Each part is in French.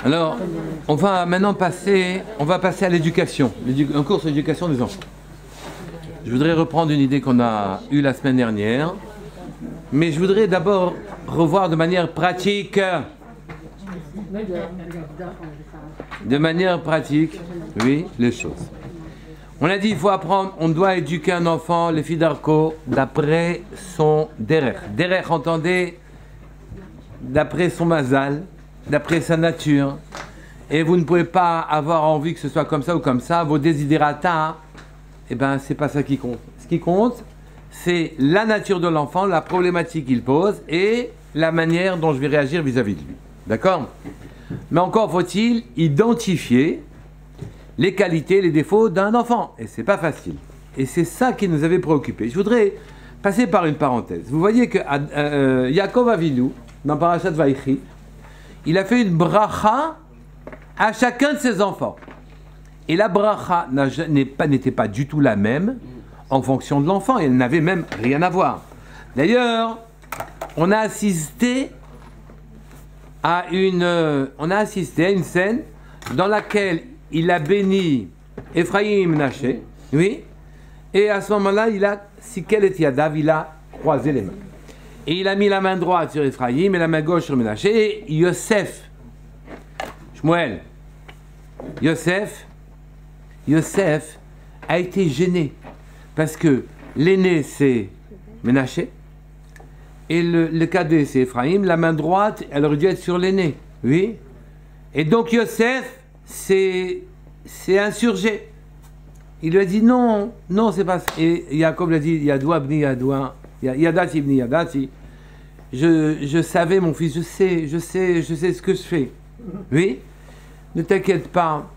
Alors, on va maintenant passer à l'éducation, un cours sur l'éducation des enfants. Je voudrais reprendre une idée qu'on a eue la semaine dernière, mais je voudrais d'abord revoir de manière pratique, oui, les choses. On a dit, il faut apprendre, on doit éduquer un enfant, les filles d'Arco, d'après son derech. Derech, entendez, d'après son mazal, d'après sa nature. Et vous ne pouvez pas avoir envie que ce soit comme ça ou comme ça. Vos desiderata, eh ben, c'est pas ça qui compte. Ce qui compte, c'est la nature de l'enfant, la problématique qu'il pose et la manière dont je vais réagir vis-à-vis de lui. D'accord? Mais encore faut-il identifier les qualités, les défauts d'un enfant. Et c'est pas facile. Et c'est ça qui nous avait préoccupés. Je voudrais passer par une parenthèse. Vous voyez que Yaakov Avinu, dans Parashat Vaïchi, il a fait une bracha à chacun de ses enfants. Et la bracha n'était pas du tout la même en fonction de l'enfant. Elle n'avait même rien à voir. D'ailleurs, on a assisté à une scène dans laquelle il a béni Ephraim et Menaché, oui, et à ce moment-là, il a Sikel et Yadav, il a croisé les mains. Et il a mis la main droite sur Ephraim et la main gauche sur Menaché, et Yosef, Shmuel, Yosef a été gêné, parce que l'aîné c'est Menaché, et le cadet c'est Ephraim, la main droite, elle aurait dû être sur l'aîné, oui, et donc Yosef c'est insurgé. Il lui a dit non, c'est pas ça. Et Yaakov lui a dit Yadoua bni Yadoua, Yadati bni Yadati. Je savais mon fils, je sais ce que je fais. Oui, ne t'inquiète pas.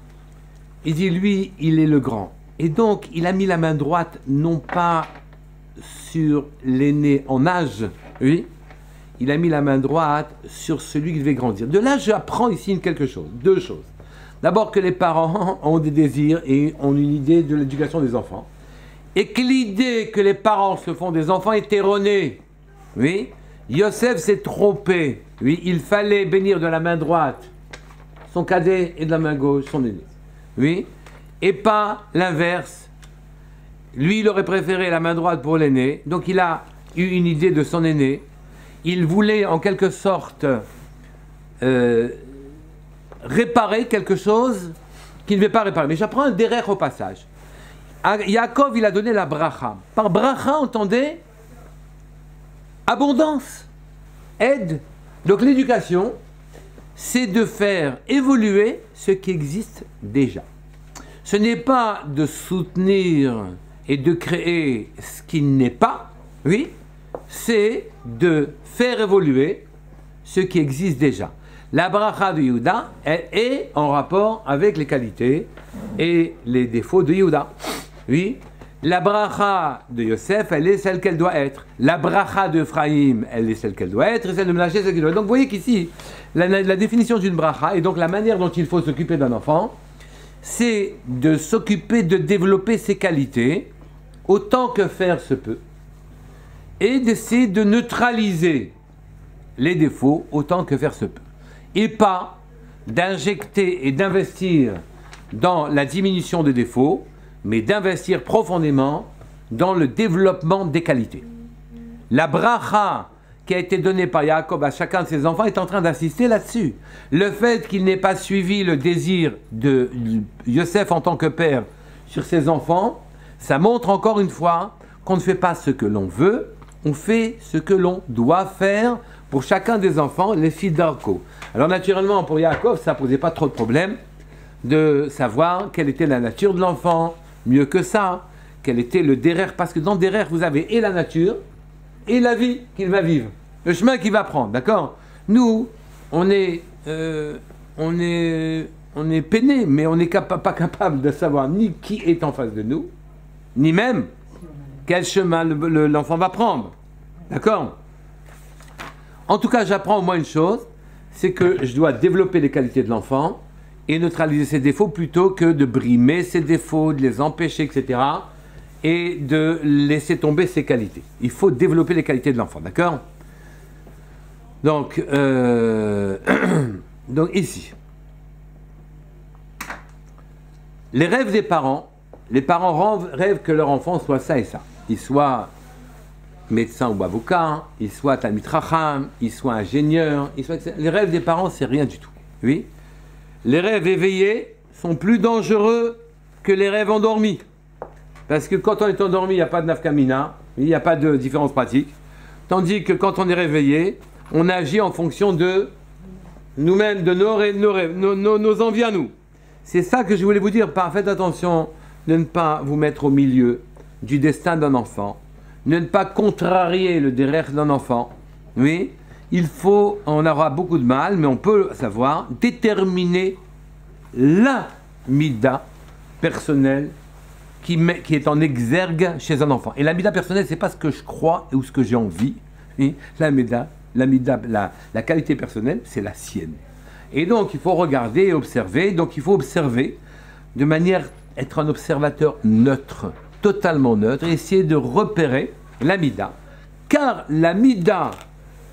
Il dit lui, il est le grand. Et donc, il a mis la main droite non pas sur l'aîné en âge, oui, il a mis la main droite sur celui qui devait grandir. De là, j'apprends ici deux choses. D'abord que les parents ont des désirs et ont une idée de l'éducation des enfants. Et que l'idée que les parents se font des enfants est erronée. Oui, Yosef s'est trompé. Oui, il fallait bénir de la main droite son cadet et de la main gauche son aîné. Oui, et pas l'inverse. Lui, il aurait préféré la main droite pour l'aîné. Donc il a eu une idée de son aîné. Il voulait en quelque sorte réparer quelque chose qu'il ne devait pas réparer. Mais j'apprends un derrière au passage. Yaakov, il a donné la bracha. Par bracha, entendez abondance, aide. Donc l'éducation, c'est de faire évoluer ce qui existe déjà. Ce n'est pas de soutenir et de créer ce qui n'est pas, oui, c'est de faire évoluer ce qui existe déjà. La bracha de Yehuda, elle est en rapport avec les qualités et les défauts de Yehuda. Oui, la bracha de Yosef, elle est celle qu'elle doit être. La bracha de Ephraim, elle est celle qu'elle doit être, et celle de Menaché, celle qu'elle doit être. Donc vous voyez qu'ici, la définition d'une bracha, et donc la manière dont il faut s'occuper d'un enfant, c'est de s'occuper de développer ses qualités, autant que faire se peut, et d'essayer de neutraliser les défauts, autant que faire se peut. Et pas d'injecter et d'investir dans la diminution des défauts, mais d'investir profondément dans le développement des qualités. La bracha qui a été donnée par Yaakov à chacun de ses enfants est en train d'insister là-dessus. Le fait qu'il n'ait pas suivi le désir de Yosef en tant que père sur ses enfants, ça montre encore une fois qu'on ne fait pas ce que l'on veut, on fait ce que l'on doit faire pour chacun des enfants, les filles d'Arco. Alors naturellement, pour Yaakov, ça ne posait pas trop de problème de savoir quelle était la nature de l'enfant. Mieux que ça, quel était le derrière, parce que dans le derrière, vous avez et la nature, et la vie qu'il va vivre, le chemin qu'il va prendre, d'accord? Nous, on est peiné, mais on n'est pas capable de savoir ni qui est en face de nous, ni même quel chemin l'enfant va prendre, d'accord? En tout cas, j'apprends au moins une chose, c'est que je dois développer les qualités de l'enfant et neutraliser ses défauts plutôt que de brimer ses défauts, de les empêcher, etc. et de laisser tomber ses qualités. Il faut développer les qualités de l'enfant, d'accord? Donc, donc ici, les rêves des parents, les parents rêvent que leur enfant soit ça et ça. Il soit médecin ou avocat, il soit talmid chacham, il soit ingénieur, les rêves des parents, c'est rien du tout. Oui. Les rêves éveillés sont plus dangereux que les rêves endormis. Parce que quand on est endormi, il n'y a pas de nafkamina, il n'y a pas de différence pratique. Tandis que quand on est réveillé, on agit en fonction de nous-mêmes, de nos envies à nous. C'est ça que je voulais vous dire. Faites attention de ne pas vous mettre au milieu du destin d'un enfant, de ne pas contrarier le derrière d'un enfant. Oui, on aura beaucoup de mal, mais on peut savoir déterminer la mida personnelle qui est en exergue chez un enfant. Et la mida personnelle, c'est pas ce que je crois ou ce que j'ai envie. Oui, la qualité personnelle, c'est la sienne. Et donc, il faut regarder et observer. Donc, il faut observer de manière être un observateur neutre, totalement neutre, et essayer de repérer l'amida. Car l'amida,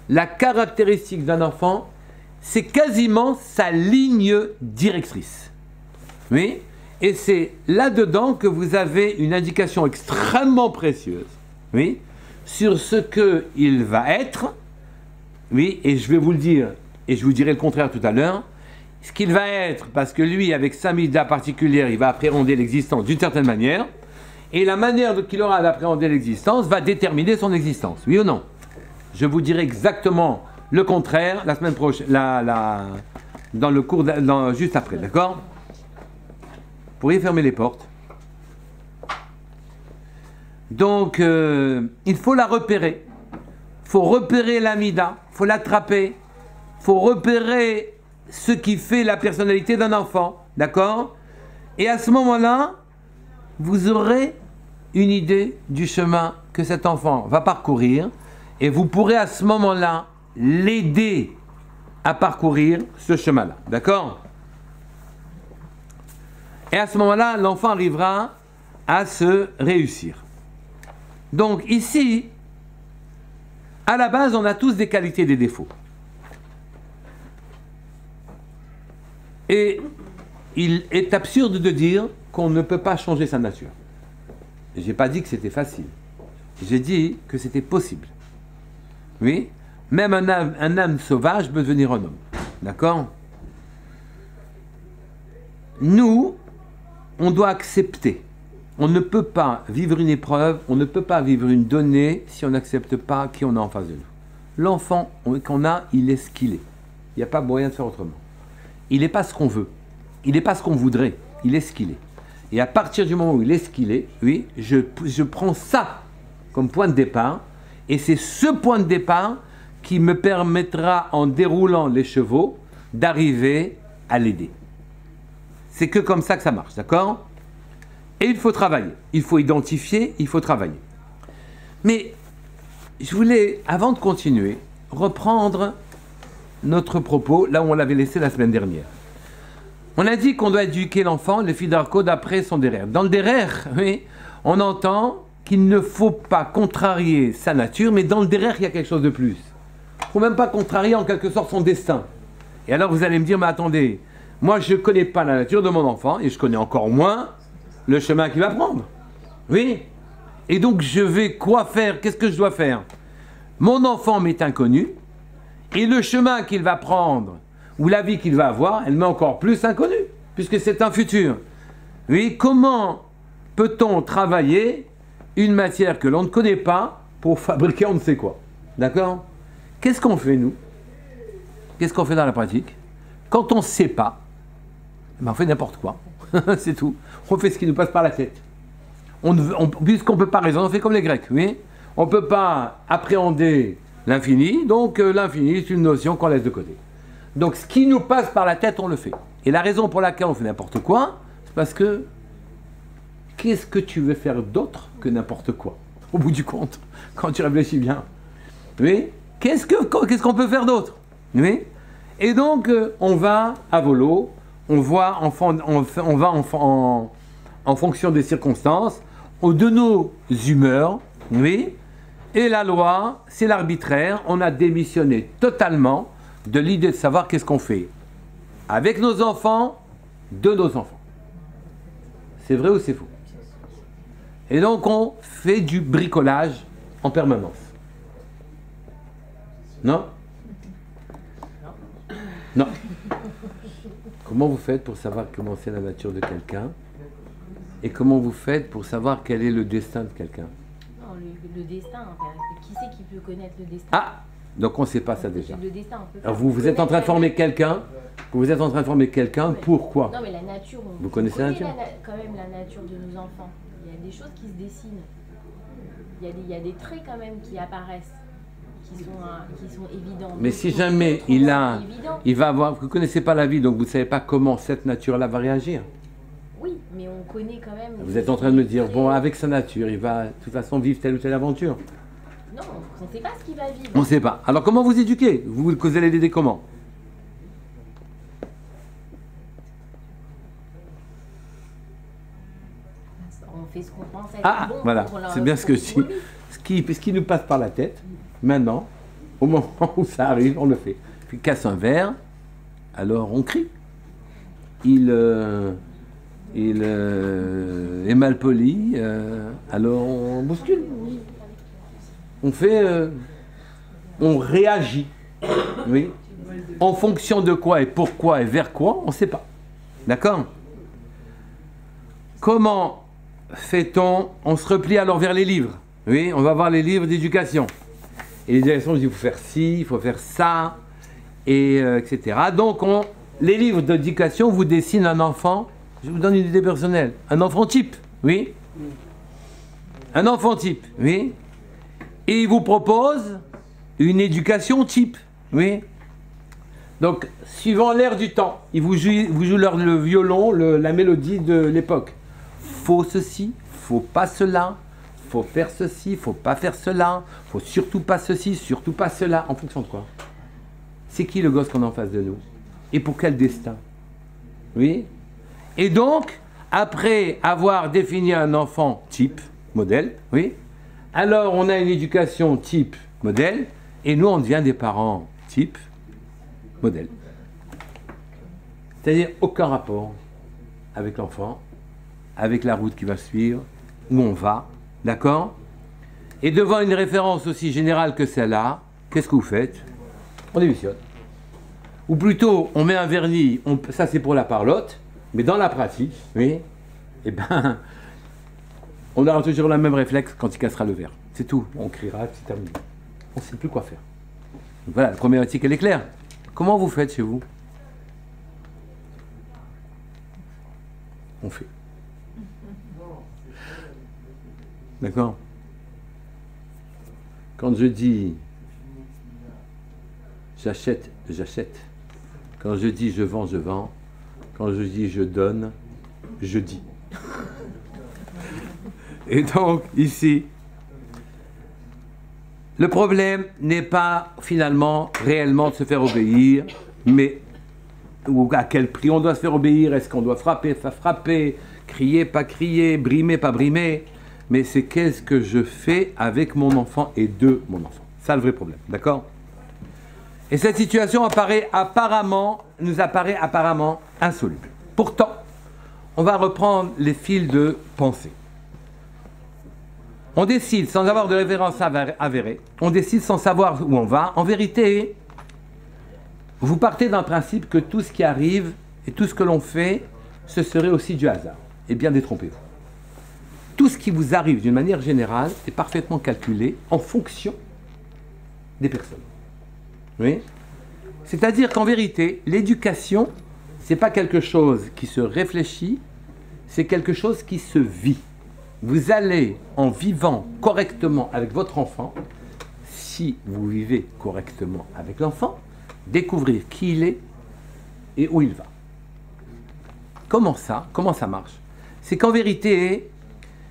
la caractéristique d'un enfant, c'est quasiment sa ligne directrice. Oui, et c'est là-dedans que vous avez une indication extrêmement précieuse, oui, sur ce qu'il va être, oui, et je vais vous le dire, et je vous dirai le contraire tout à l'heure, ce qu'il va être, parce que lui, avec sa mida particulière, il va appréhender l'existence d'une certaine manière, et la manière qu'il aura d'appréhender l'existence va déterminer son existence, oui ou non? Je vous dirai exactement le contraire la semaine prochaine, dans le cours, juste après, d'accord? Vous pourriez fermer les portes. Donc, il faut la repérer. Il faut repérer l'amida, il faut l'attraper, il faut repérer ce qui fait la personnalité d'un enfant, d'accord? Et à ce moment-là, vous aurez une idée du chemin que cet enfant va parcourir et vous pourrez à ce moment-là l'aider à parcourir ce chemin-là, d'accord? Et à ce moment-là, l'enfant arrivera à se réussir. Donc ici, à la base, on a tous des qualités et des défauts. Et il est absurde de dire qu'on ne peut pas changer sa nature. Je n'ai pas dit que c'était facile. J'ai dit que c'était possible. Oui, même un âme sauvage peut devenir un homme. D'accord? Nous, on doit accepter. On ne peut pas vivre une épreuve, on ne peut pas vivre une donnée si on n'accepte pas qui on a en face de nous. L'enfant qu'on a, il est ce qu'il est. Il n'y a pas moyen de faire autrement. Il n'est pas ce qu'on veut. Il n'est pas ce qu'on voudrait. Il est ce qu'il est. Et à partir du moment où il est ce qu'il est, oui, je prends ça comme point de départ. Et c'est ce point de départ qui me permettra, en déroulant les chevaux, d'arriver à l'aider. C'est que comme ça que ça marche, d'accord? Et il faut travailler. Il faut identifier, il faut travailler. Mais je voulais, avant de continuer, reprendre notre propos là où on l'avait laissé la semaine dernière. On a dit qu'on doit éduquer l'enfant, le fidarko, d'après son derrière. Dans le derrière, oui, on entend qu'il ne faut pas contrarier sa nature, mais dans le derrière, il y a quelque chose de plus. Il ne faut même pas contrarier en quelque sorte son destin. Et alors vous allez me dire, mais attendez, moi je ne connais pas la nature de mon enfant, et je connais encore moins le chemin qu'il va prendre. Oui. Et donc je vais quoi faire? Qu'est-ce que je dois faire? Mon enfant m'est inconnu, et le chemin qu'il va prendre, ou la vie qu'il va avoir, elle m'est encore plus inconnue, puisque c'est un futur. Oui, comment peut-on travailler une matière que l'on ne connaît pas pour fabriquer on ne sait quoi? D'accord? Qu'est-ce qu'on fait, nous? Qu'est-ce qu'on fait dans la pratique? Quand on ne sait pas, ben on fait n'importe quoi. C'est tout. On fait ce qui nous passe par la tête. Puisqu'on ne peut pas raisonner, on fait comme les Grecs. Oui, on ne peut pas appréhender l'infini, donc l'infini, c'est une notion qu'on laisse de côté. Donc ce qui nous passe par la tête, on le fait. Et la raison pour laquelle on fait n'importe quoi, c'est parce que qu'est-ce que tu veux faire d'autre que n'importe quoi? Au bout du compte, quand tu réfléchis bien. Oui, qu'est-ce qu'on peut faire d'autre? Oui. Et donc, on va à volo, on va en fonction des circonstances, de nos humeurs, oui, Et la loi, c'est l'arbitraire. On a démissionné totalement de l'idée de savoir qu'est-ce qu'on fait avec nos enfants, de nos enfants. C'est vrai ou c'est faux? Et donc on fait du bricolage en permanence. Non? Non. Comment vous faites pour savoir comment c'est la nature de quelqu'un? Et comment vous faites pour savoir quel est le destin de quelqu'un? Non, le destin, enfin, qui c'est qui peut connaître le destin? Ah! Donc on ne sait pas ça déjà. Le destin, on peut Alors vous êtes en train de former quelqu'un. Vous êtes en train de former quelqu'un. Pourquoi? Non mais la nature, Vous connaissez la nature? quand même la nature de nos enfants. Il y a des choses qui se dessinent. Il y a des traits quand même qui apparaissent, qui sont évidents. Mais si jamais il va avoir... Vous ne connaissez pas la vie, donc vous ne savez pas comment cette nature-là va réagir. Oui, mais on connaît quand même... Vous êtes en train de me dire, bon, avec sa nature, il va de toute façon vivre telle ou telle aventure. Non, on ne sait pas ce qu'il va vivre. On ne sait pas. Alors comment vous éduquez? Vous allez l'aider comment? On fait ce qu'on pense être bon voilà, pour c'est bien ce que je dis. Ce qui nous passe par la tête, maintenant, au moment où ça arrive, on le fait. Puis casse un verre, alors on crie. Il est mal poli, alors on bouscule. On fait... on réagit. Oui. En fonction de quoi et pourquoi et vers quoi, on ne sait pas. D'accord? Comment fait-on? On se replie alors vers les livres. Oui, on va voir les livres d'éducation. Et les directions disent il faut faire ci, il faut faire ça, et etc. Donc, les livres d'éducation vous dessinent un enfant. Je vous donne une idée personnelle. Un enfant type, oui. Un enfant type, oui. Et il vous propose une éducation type, oui. Donc, suivant l'air du temps, ils vous jouent le violon, la mélodie de l'époque. Faut ceci, faut pas cela, faut faire ceci, faut pas faire cela, faut surtout pas ceci, surtout pas cela. En fonction de quoi? C'est qui le gosse qu'on a en face de nous? Et pour quel destin? Oui. Et donc, après avoir défini un enfant type, modèle, oui, alors on a une éducation type, modèle, et nous on devient des parents type, modèle. C'est-à-dire aucun rapport avec l'enfant, avec la route qui va suivre, où on va, d'accord? Et devant une référence aussi générale que celle-là, qu'est-ce que vous faites? On démissionne. Ou plutôt, on met un vernis, ça c'est pour la parlotte, mais dans la pratique, oui, eh ben, on aura toujours le même réflexe quand il cassera le verre. C'est tout, on criera, c'est terminé. On ne sait plus quoi faire. Donc voilà, la problématique, elle est claire. Comment vous faites chez vous? On fait. D'accord? Quand je dis j'achète, j'achète. Quand je dis je vends, je vends. Quand je dis je donne, je dis. Et donc, ici, le problème n'est pas finalement réellement de se faire obéir, mais ou à quel prix on doit se faire obéir, est-ce qu'on doit frapper, pas frapper, crier, pas crier, brimer, pas brimer, mais c'est qu'est-ce que je fais avec mon enfant et de mon enfant. Ça le vrai problème, d'accord? Et cette situation nous apparaît apparemment insoluble. Pourtant, on va reprendre les fils de pensée. On décide sans avoir de référence avérée, on décide sans savoir où on va. En vérité, vous partez d'un principe que tout ce qui arrive et tout ce que l'on fait, ce serait aussi du hasard. Eh bien, détrompez-vous. Tout ce qui vous arrive d'une manière générale est parfaitement calculé en fonction des personnes. Oui. C'est-à-dire qu'en vérité, l'éducation, ce n'est pas quelque chose qui se réfléchit, c'est quelque chose qui se vit. Vous allez, en vivant correctement avec votre enfant, si vous vivez correctement avec l'enfant, découvrir qui il est et où il va. Comment ça? Comment ça marche? C'est qu'en vérité,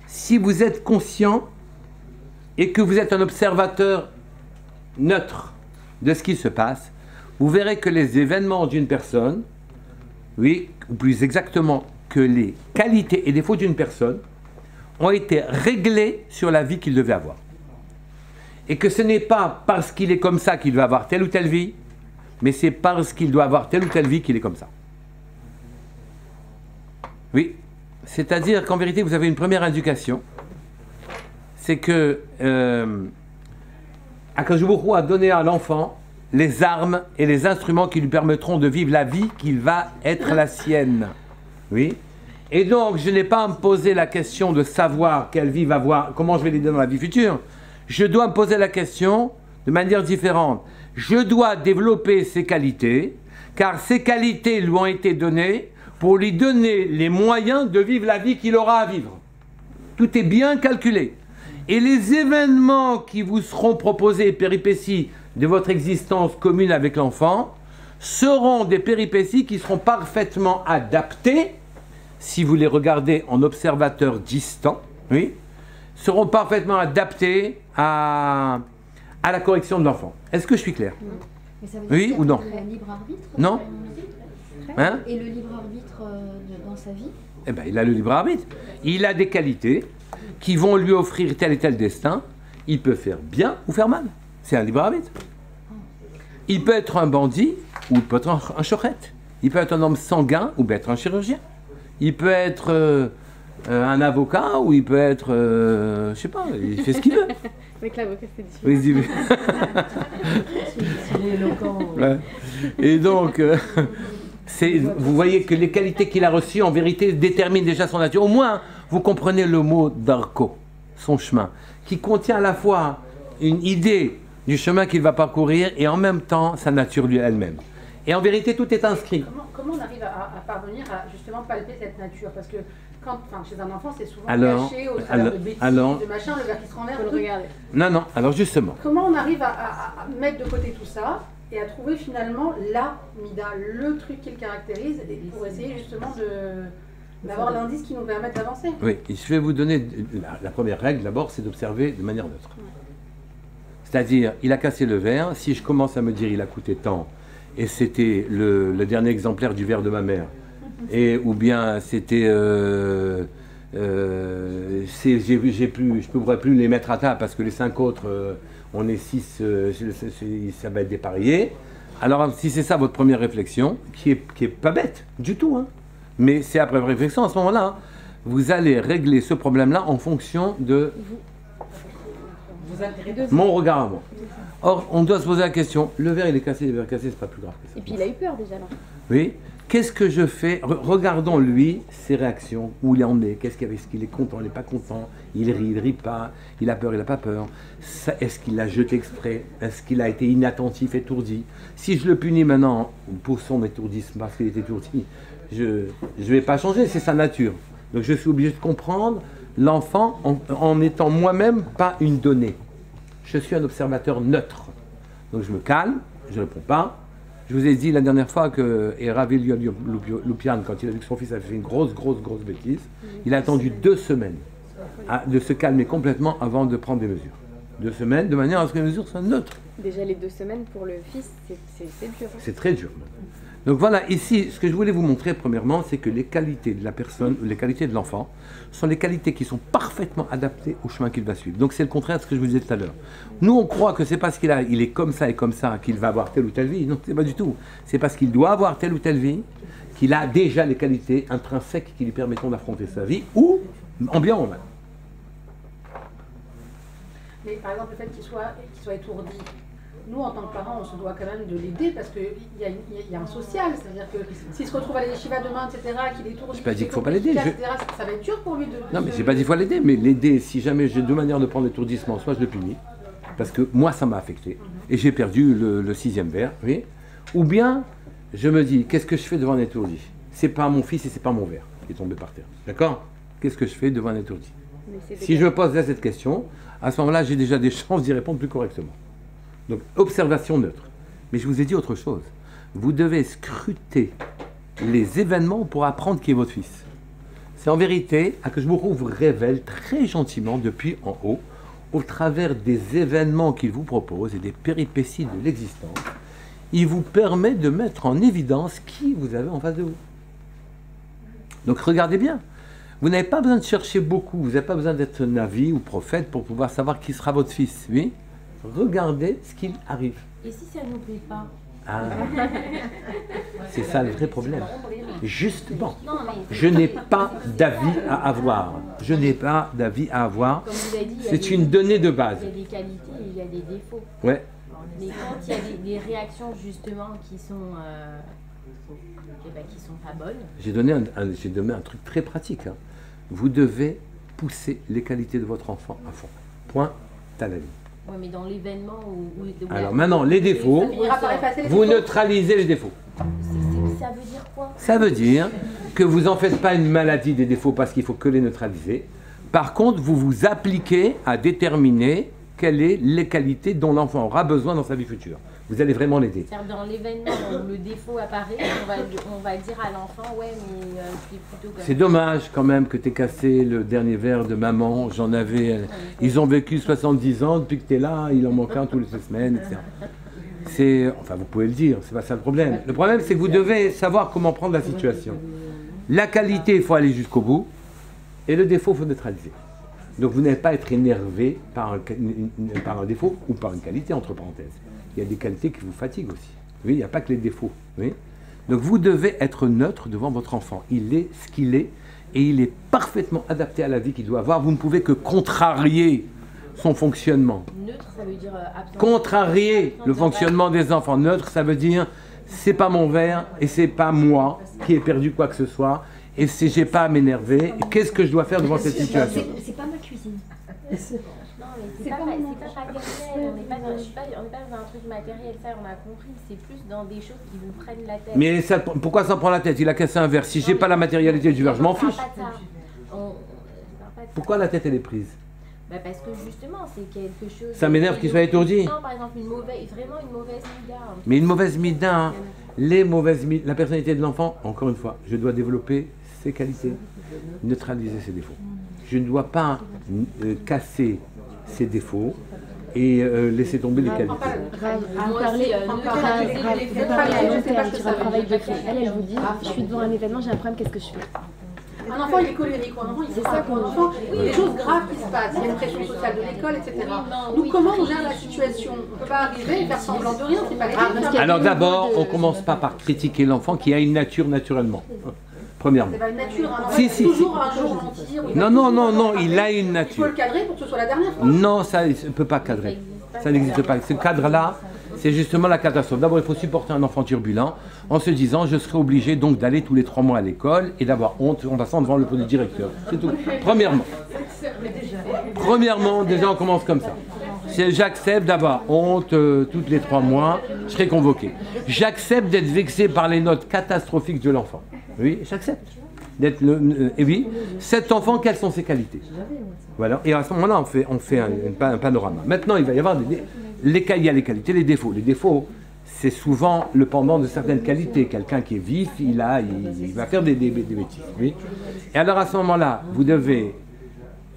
si vous êtes conscient et que vous êtes un observateur neutre de ce qui se passe, vous verrez que les événements d'une personne, oui, ou plus exactement que les qualités et défauts d'une personne, ont été réglés sur la vie qu'il devait avoir. Et que ce n'est pas parce qu'il est comme ça qu'il va avoir telle ou telle vie, mais c'est parce qu'il doit avoir telle ou telle vie qu'il est comme ça. Oui, c'est-à-dire qu'en vérité, vous avez une première indication, c'est que Akadosh Baruch Hu a donné à l'enfant les armes et les instruments qui lui permettront de vivre la vie qui va être la sienne. Oui. Et donc, je n'ai pas à me poser la question de savoir quelle vie va avoir, comment je vais l'aider dans la vie future. Je dois me poser la question de manière différente. Je dois développer ses qualités, car ces qualités lui ont été données pour lui donner les moyens de vivre la vie qu'il aura à vivre. Tout est bien calculé. Et les événements qui vous seront proposés, péripéties de votre existence commune avec l'enfant, seront des péripéties qui seront parfaitement adaptées, si vous les regardez en observateur distant, oui, seront parfaitement adaptées à la correction de l'enfant. Est-ce que je suis clair? Mais ça veut dire Oui qu'il y a ou non? le libre arbitre Non. Hein? Et le libre arbitre dans sa vie? Eh bien, il a le libre arbitre. Il a des qualités qui vont lui offrir tel et tel destin. Il peut faire bien ou faire mal. C'est un libre arbitre. Il peut être un bandit ou il peut être un chorette. Il peut être un homme sanguin ou peut être un chirurgien. Il peut être un avocat ou il peut être, je sais pas, il fait ce qu'il veut. Avec l'avocat, c'est différent. Oui, Il est éloquent. ouais. Et donc, vous voyez que les qualités qu'il a reçues, en vérité, déterminent déjà son nature. Au moins, vous comprenez le mot d'arco, son chemin, qui contient à la fois une idée du chemin qu'il va parcourir et en même temps sa nature lui elle-même. Et en vérité, tout est inscrit. Comment on arrive à parvenir à justement palper cette nature? Parce que chez un enfant, c'est souvent caché au travers de bêtises, de machin, le verre qui se renverse. Faut le regarder. Non, alors justement. Comment on arrive à mettre de côté tout ça et à trouver finalement la Mida, le truc qui le caractérise, et pour essayer justement d'avoir l'indice qui nous permet d'avancer? Oui, je vais vous donner la première règle d'abord, c'est d'observer de manière neutre. C'est-à-dire, il a cassé le verre, si je commence à me dire il a coûté tant, et c'était le dernier exemplaire du verre de ma mère, ou bien c'était je ne pourrais plus les mettre à table parce que les 5 autres, on est 6, ça va être dépareillé. Alors si c'est ça votre première réflexion, qui est pas bête du tout, hein, mais c'est après réflexion, à ce moment-là, vous allez régler ce problème-là en fonction de mon regard à moi. Or, on doit se poser la question, le verre il est cassé, le verre cassé, c'est pas plus grave que ça. Et puis il a eu peur déjà là. Oui. Qu'est-ce que je fais? Regardons lui, ses réactions, où il en est, est-ce qu'il est content, il n'est pas content, il rit pas, il a peur, il n'a pas peur. Est-ce qu'il l'a jeté exprès? Est-ce qu'il a été inattentif, étourdi? Si je le punis maintenant pour son étourdissement, parce qu'il est étourdi, je ne vais pas changer, c'est sa nature. Donc je suis obligé de comprendre l'enfant en étant moi-même pas une donnée. Je suis un observateur neutre. Donc je me calme, je ne réponds pas. Je vous ai dit la dernière fois que Ravi Lupian, quand il a vu que son fils avait fait une grosse bêtise, il a attendu 2 semaines de se calmer complètement avant de prendre des mesures. 2 semaines, de manière à ce que les mesures soient neutres. Déjà les 2 semaines pour le fils, c'est dur. C'est très dur. Donc voilà, ici, ce que je voulais vous montrer premièrement, c'est que les qualités de la personne, les qualités de l'enfant, sont les qualités qui sont parfaitement adaptées au chemin qu'il va suivre. Donc c'est le contraire de ce que je vous disais tout à l'heure. Nous, on croit que c'est parce qu'il est comme ça et comme ça qu'il va avoir telle ou telle vie. Non, c'est pas du tout. C'est parce qu'il doit avoir telle ou telle vie qu'il a déjà les qualités intrinsèques qui lui permettront d'affronter sa vie, ou en bien ou en mal. Mais par exemple, le fait qu'il soit étourdi, nous, en tant que parents, on se doit quand même de l'aider parce qu'il y a un social. C'est-à-dire que s'il se retrouve à la yeshiva demain, etc., qu'il est étourdi, je n'ai pas dit qu'il ne faut pas l'aider. Ça va être dur pour lui de... Non, mais je n'ai pas dit qu'il faut l'aider, mais l'aider, si jamais j'ai 2 manières de prendre l'étourdissement, soit je le punis, parce que moi, ça m'a affecté, et j'ai perdu le 6e verre, oui, ou bien je me dis, qu'est-ce que je fais devant un étourdi? C'est pas mon fils et c'est pas mon verre qui est tombé par terre. D'accord? Qu'est-ce que je fais devant un étourdi? Si je pose là cette question, à ce moment-là, j'ai déjà des chances d'y répondre plus correctement. Donc, observation neutre. Mais je vous ai dit autre chose. Vous devez scruter les événements pour apprendre qui est votre fils. C'est en vérité, Akadosh Baruch Hu vous révèle très gentiment depuis en haut, au travers des événements qu'il vous propose et des péripéties de l'existence, il vous permet de mettre en évidence qui vous avez en face de vous. Donc, regardez bien. Vous n'avez pas besoin de chercher beaucoup, vous n'avez pas besoin d'être navi ou prophète pour pouvoir savoir qui sera votre fils, oui? regardez ce qu'il arrive. Et si ça nous plaît pas? Ah, c'est ça le vrai problème. Justement, Non, mais je n'ai pas d'avis à avoir. Je n'ai pas d'avis à avoir. comme vous avez dit, il y a C'est des- une donnée de base. Il y a des qualités et il y a des défauts. Ouais. Mais quand il y a des réactions justement qui sont pas bonnes, J'ai donné un truc très pratique. Hein. Vous devez pousser les qualités de votre enfant à fond. Point à la ligne. ouais, mais dans l'événement où Alors maintenant, les défauts, Ça finira par effacer les vous défauts. neutralisez les défauts. ça veut dire quoi? Ça veut dire que vous n'en faites pas une maladie des défauts parce qu'il faut que les neutraliser. Par contre, vous vous appliquez à déterminer quelles sont les qualités dont l'enfant aura besoin dans sa vie future. Vous allez vraiment l'aider. C'est-à-dire dans l'événement où le défaut apparaît, on va dire à l'enfant, ouais, mais tu es plutôt comme C'est dommage quand même que tu aies cassé le dernier verre de maman. J'en avais. Ils ont vécu 70 ans depuis que tu es là, il en manque un toutes les semaines, etc. Enfin, vous pouvez le dire, c'est pas ça le problème. Le problème, c'est que vous devez savoir comment prendre la situation. La qualité, il faut aller jusqu'au bout, et le défaut, il faut neutraliser. Donc, vous n'allez pas être énervé par un défaut ou par une qualité, entre parenthèses. Il y a des qualités qui vous fatiguent aussi. Oui, il n'y a pas que les défauts. Oui. Donc, vous devez être neutre devant votre enfant. Il est ce qu'il est, et il est parfaitement adapté à la vie qu'il doit avoir. Vous ne pouvez que contrarier son fonctionnement. neutre, ça veut dire absent. Contrarier le fonctionnement des enfants. Neutre, ça veut dire c'est pas mon verre et c'est pas moi qui ai perdu quoi que ce soit et si j'ai pas à m'énerver. Qu'est-ce que je dois faire devant cette situation? C'est pas ma cuisine. Non, mais c'est pas matériel, on n'est pas dans un truc matériel, ça on a compris, c'est plus dans des choses qui nous prennent la tête. Mais ça, pourquoi ça prend la tête? Il a cassé un verre. Si j'ai pas la matérialité du verre, je m'en fiche. On parle pas de ça. Pourquoi la tête elle est prise? Bah parce que justement, c'est quelque chose... Ça m'énerve qu'il soit étourdi. Non, par exemple, vraiment une mauvaise mida. Mais une mauvaise mida, hein. La personnalité de l'enfant, encore une fois, je dois développer ses qualités, neutraliser ses défauts. Je ne dois pas casser ses défauts et laisser tomber les qualités. Moi parler, aussi, vous parlez à long terme sur un travail de fait. Elle vous dit, je suis devant un événement, j'ai un problème, qu'est-ce que je fais? Un enfant, il est colérique, un enfant, il C'est frappe, ça qu'on un enfant, il y a des choses graves qui se passent, il y a une pression sociale de l'école, etc. Nous, comment on gère la situation? On ne peut pas arriver et faire semblant de rien, c'est pas les Alors d'abord, on ne commence pas par critiquer l'enfant qui a une nature naturellement. Premièrement. C'est pas une nature, un enfant, Si, il si, a toujours un jour mentir. Non, il a une Il faut nature. le cadrer pour que ce soit la dernière fois. Non, ça ne peut pas cadrer. Ça n'existe pas. Ce cadre-là, c'est justement la catastrophe. D'abord, il faut supporter un enfant turbulent en se disant je serai obligé donc d'aller tous les 3 mois à l'école et d'avoir honte en passant devant le poste de directeur. C'est tout. Premièrement, déjà on commence comme ça. Si j'accepte d'avoir honte toutes les 3 mois, je serai convoqué. J'accepte d'être vexé par les notes catastrophiques de l'enfant. Oui, j'accepte. Et oui, cet enfant, quelles sont ses qualités? Voilà. Et à ce moment-là, on fait un panorama. Maintenant, il va y avoir il y a les qualités, les défauts. Les défauts, c'est souvent le pendant de certaines qualités. Quelqu'un qui est vif, il va faire des bêtises. Oui. Et alors à ce moment-là, vous devez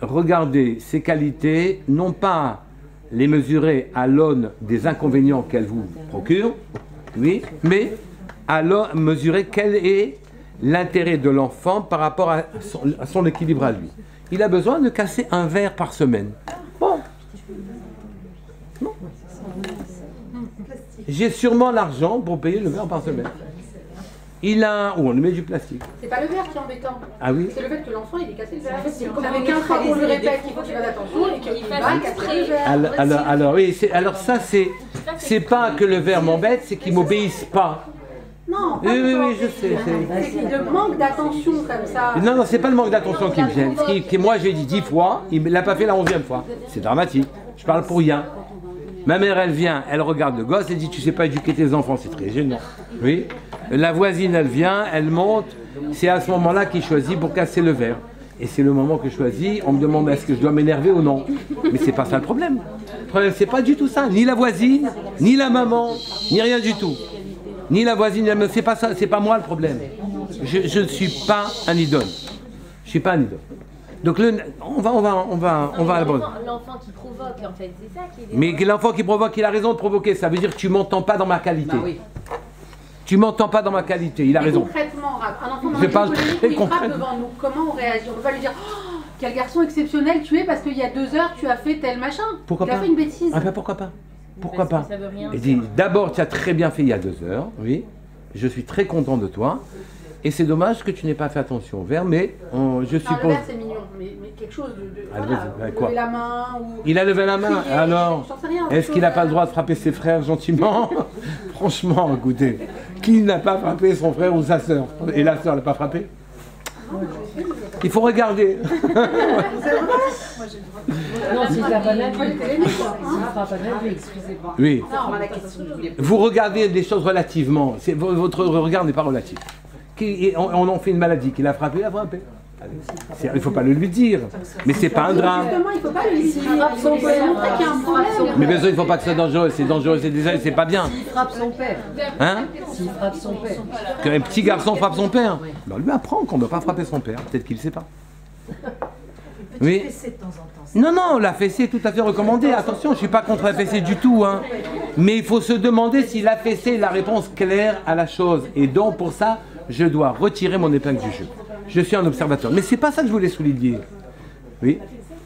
regarder ces qualités, non pas les mesurer à l'aune des inconvénients qu'elles vous procurent, oui, mais à mesurer quel est l'intérêt de l'enfant par rapport à son équilibre à lui. Il a besoin de casser un verre par semaine. Bon. Non. J'ai sûrement l'argent pour payer le verre par semaine. Ou on lui met du plastique. C'est pas le verre qui est embêtant. Ah oui. C'est le fait que l'enfant il est cassé le verre. En fait, c'est comme avec 15 fois qu'on lui répète qu'il faut qu'il fasse attention et qu'il va casser le verre. Alors oui, alors ça c'est pas que le verre m'embête, c'est qu'il m'obéisse pas. Non, Oui, je sais. c'est qu'il le manque d'attention comme ça. Non, c'est pas le manque d'attention qui me gêne. Moi j'ai dit 10 fois, il ne l'a pas fait la 11e fois. C'est dramatique. Je parle pour rien. Ma mère, elle vient, elle regarde le gosse, elle dit tu sais pas éduquer tes enfants, c'est très gênant. Oui. La voisine, elle vient, elle monte. C'est à ce moment-là qu'il choisit pour casser le verre. Et c'est le moment que je choisis. On me demande est-ce que je dois m'énerver ou non. Mais c'est pas ça le problème. Le problème, c'est pas du tout ça. Ni la voisine, ni la maman, ni rien du tout. Ni la voisine, c'est pas ça, c'est pas moi le problème. Je ne suis pas un idole. Je suis pas un idole. Donc on va à la bonne. L'enfant qui provoque, en fait, c'est ça qui est... Mais l'enfant qui provoque, il a raison de provoquer. Ça veut dire que tu m'entends pas dans ma qualité. Tu m'entends pas dans ma qualité. Il a raison. Concrètement, un enfant Je parle dans très il frappe concrètement. devant nous, comment on réagit? On peut pas lui dire oh, Quel garçon exceptionnel tu es parce qu'il y a 2 heures tu as fait tel machin. Pourquoi tu as pas fait une bêtise. Ah ben pourquoi pas? Pourquoi Parce pas? que ça veut rien Il dire. dit, d'abord, tu as très bien fait il y a 2 heures, oui. Je suis très content de toi. Et c'est dommage que tu n'aies pas fait attention au verre, mais je Non, le suppose... verre c'est mignon, mais quelque chose de Ah, voilà, vas-y, quoi? lever la main ou... Il a levé la main, crier, alors j'en sais rien, est-ce qu'il n'a pas le droit de frapper ses frères gentiment? Franchement, écoutez, qui n'a pas frappé son frère ou sa sœur? Et la sœur l'a pas frappé? Il faut regarder. Non, si t'as pas la Moi, vie. j'étais l'aînée, quoi. Si tu feras pas de la vie, excusez-moi. Oui. Non, la question, je voulais Vous regardez des choses relativement. Votre regard n'est pas relatif. On en fait une maladie. Qui l'a frappé, il a frappé. Allez. Il ne faut pas le lui dire. Mais c'est pas un drame. Justement, il ne faut pas lui dire. Il frappe son faut père. montrer qu'il y a un problème. Mais bien sûr, il ne faut pas que ce soit dangereux. C'est dangereux, c'est déjà, c'est pas bien. S'il frappe son père. Hein? S'il frappe son père. Qu'un petit garçon frappe son père. Ben, lui apprend qu'on ne doit pas frapper son père. Peut-être qu'il ne sait pas. Oui. Non, non, la fessée est tout à fait recommandée. Attention, je ne suis pas contre la fessée du tout. Hein. Mais il faut se demander si la fessée est la réponse claire à la chose. Et donc, pour ça, je dois retirer mon épingle du jeu. Je suis un observateur. Mais c'est pas ça que je voulais souligner. Oui.